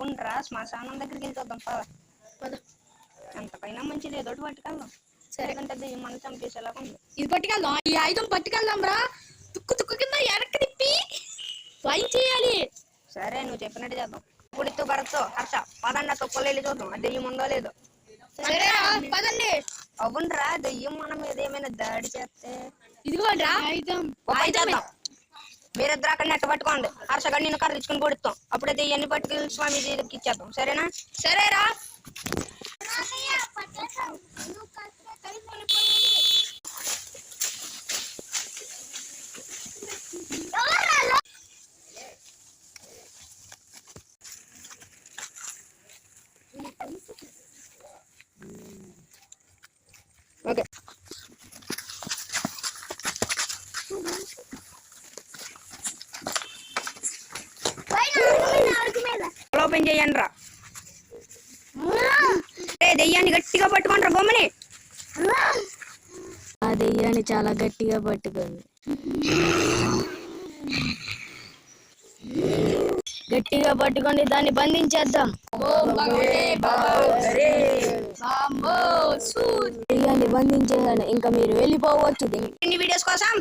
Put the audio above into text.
అవునరా, శ్మశానం దగ్గరికి వెళ్ళి చూద్దాం పద. ఎంతకైనా మంచిది ఏదో పట్టుకెళ్దాం. సరే కంటే దెయ్యం మనం చంపేసేలా ఉంది. ఇది పట్టుకెళ్దాం, ఈ ఆయుధం పట్టుకెళ్దాం రా. తుక్కు కింద వెనక్కి తిప్పి ట్రై చేయాలి. సరే నువ్వు చెప్పినట్టు చేద్దాం. గుడితో భరత్తో హర్ష పదండి, తొక్కలు వెళ్ళి చూద్దాం ఆ దెయ్యం ఉందో లేదో. సరేరా పదండి. అవునరా, దెయ్యం మన మీద ఏమైనా దాడి చేస్తే ఇదిగోండి ఆయుధం. మీరిద్దరు అక్కడ నెట్ట పట్టుకోండి. హర్షగా నేను కర్ర తెచ్చుకుని కొడుతాం. అప్పుడే దెయ్యాన్ని పట్టుకెళ్ళి స్వామి దగ్గరికి ఇచ్చేద్దాం. సరేనా? సరేరా. ఓకే, ఓపెన్ చేయండి రా. దెయ్యాన్ని గట్టిగా పట్టుకోండి రా బొమ్మని. ఆ దెయ్యాన్ని చాలా గట్టిగా పట్టుకుంది. గట్టిగా పట్టుకొని దాన్ని బంధించేద్దాం. దెయ్యాన్ని బంధించేదాన్ని ఇంకా మీరు వెళ్ళిపోవచ్చు. వీడియోస్ కోసం